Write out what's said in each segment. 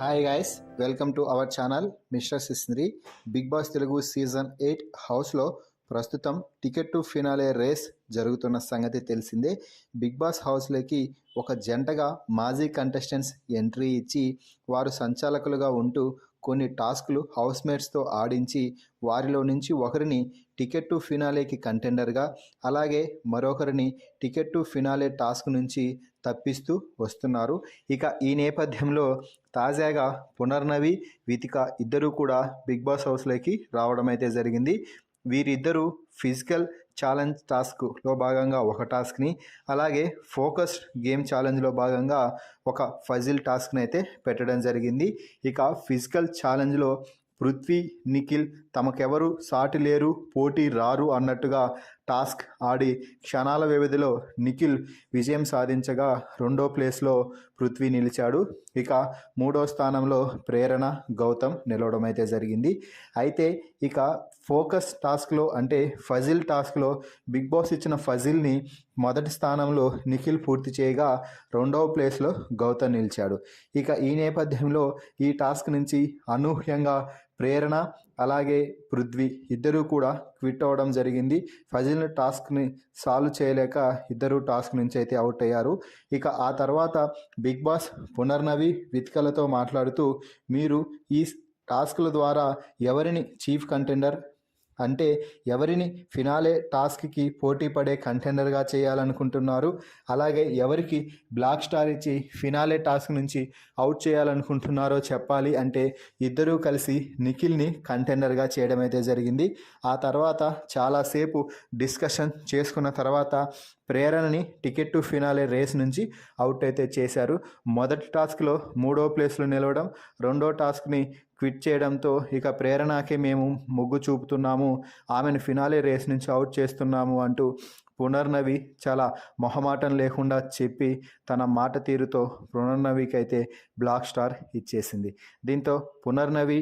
Hi guys, welcome to our channel mister సిస్నరీ. Big boss Telugu season 8 హౌస్లో ప్రస్తుతం ticket to finale race జరుగుతున్న సంగతి తెలిసిందే. బిగ్ బాస్ హౌస్లోకి ఒక జంటగా మాజీ కంటెస్టెంట్స్ ఎంట్రీ ఇచ్చి వారు సంచాలకులుగా ఉంటూ కొన్ని టాస్క్లు హౌస్మేట్స్తో ఆడించి వారిలో నుంచి ఒకరిని టికెట్ టు ఫినాలేకి కంటెండర్గా, అలాగే మరొకరిని టికెట్ టు ఫినాలే టాస్క్ నుంచి తప్పిస్తూ వస్తున్నారు. ఇక ఈ నేపథ్యంలో తాజాగా పునర్నవి, వితిక ఇద్దరూ కూడా బిగ్ బాస్ హౌస్లోకి రావడం అయితే జరిగింది. వీరిద్దరూ ఫిజికల్ ఛాలెంజ్ టాస్క్లో భాగంగా ఒక టాస్క్ని, అలాగే ఫోకస్డ్ గేమ్ ఛాలెంజ్లో భాగంగా ఒక ఫజిల్ టాస్క్ని అయితే పెట్టడం జరిగింది. ఇక ఫిజికల్ ఛాలెంజ్లో పృథ్వీ, నిఖిల్ తమకెవరు సాటి లేరు, పోటీ రారు అన్నట్టుగా టాస్క్ ఆడి క్షణాల వ్యవధిలో నిఖిల్ విజయం సాధించగా రెండో ప్లేస్లో పృథ్వీ నిలిచాడు. ఇక మూడో స్థానంలో ప్రేరణ, గౌతమ్ నిలవడం అయితే జరిగింది. అయితే ఇక ఫోకస్ టాస్క్లో అంటే ఫజిల్ టాస్క్లో బిగ్ బాస్ ఇచ్చిన ఫజిల్ని మొదటి స్థానంలో నిఖిల్ పూర్తి చేయగా రెండవ ప్లేస్లో గౌతమ్ నిలిచాడు. ఇక ఈ నేపథ్యంలో ఈ టాస్క్ నుంచి అనూహ్యంగా ప్రేరణ అలాగే పృథ్వీ ఇద్దరూ కూడా క్విట్ అవ్వడం జరిగింది. ఫజిల్ టాస్క్ని సాల్వ్ చేయలేక ఇద్దరు టాస్క్ నుంచి అయితే అవుట్ అయ్యారు. ఇక ఆ తర్వాత బిగ్ బాస్ పునర్నవి, వితికలతో మాట్లాడుతూ మీరు ఈ టాస్క్ల ద్వారా ఎవరిని చీఫ్ కంటెండర్ అంటే ఎవరిని ఫినాలే టాస్క్కి పోటీ పడే కంటెండర్గా చేయాలనుకుంటున్నారు, అలాగే ఎవరికి బ్లాక్ స్టార్ ఇచ్చి ఫినాలే టాస్క్ నుంచి అవుట్ చేయాలనుకుంటున్నారో చెప్పాలి అంటే ఇద్దరూ కలిసి నిఖిల్ని కంటెండర్గా చేయడం అయితే జరిగింది. ఆ తర్వాత చాలాసేపు డిస్కషన్ చేసుకున్న తర్వాత ప్రేరణని టికెట్ టు ఫినాలే రేస్ నుంచి అవుట్ అయితే చేశారు. మొదటి టాస్క్లో మూడో ప్లేస్లో నిలవడం, రెండో టాస్క్ని క్విట్ చేయడంతో ఇక ప్రేరణకే మేము మొగ్గు చూపుతున్నాము, ఆమెను ఫినాలే రేస్ నుంచి అవుట్ చేస్తున్నాము అంటూ పునర్నవి చాలా మొహమాటం లేకుండా చెప్పి తన మాట తీరుతో పునర్నవికి అయితే బ్లాక్ స్టార్ ఇచ్చేసింది. దీంతో పునర్నవి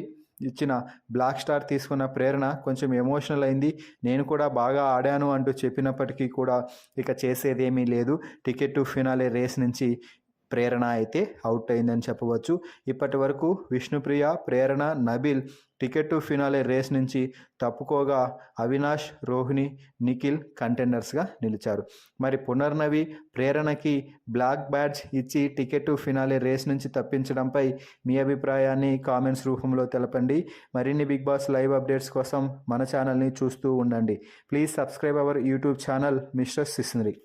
ఇచ్చిన బ్లాక్ స్టార్ తీసుకున్న ప్రేరణ కొంచెం ఎమోషనల్ అయింది. నేను కూడా బాగా ఆడాను అంటూ చెప్పినప్పటికీ కూడా ఇక చేసేదేమీ లేదు. టికెట్ టు ఫినాలే రేస్ నుంచి ప్రేరణ అయితే అవుట్ అయిందని చెప్పవచ్చు. ఇప్పటి వరకు Vishnupriya, Prerana, Nabeel ticket to finale race నుంచి తప్పుకోగా అవినాష్, రోహిణి, నిఖిల్ కంటెండర్స్గా నిలిచారు. మరి పునర్నవి ప్రేరణకి బ్లాక్ బ్యాడ్జ్ ఇచ్చి టికెట్ టు ఫినాలే రేస్ నుంచి తప్పించడంపై మీ అభిప్రాయాన్ని కామెంట్స్ రూపంలో తెలపండి. మరిన్ని బిగ్ బాస్ లైవ్ అప్డేట్స్ కోసం మన ఛానల్ని చూస్తూ ఉండండి. Please subscribe our YouTube channel mister సిస్నరీ.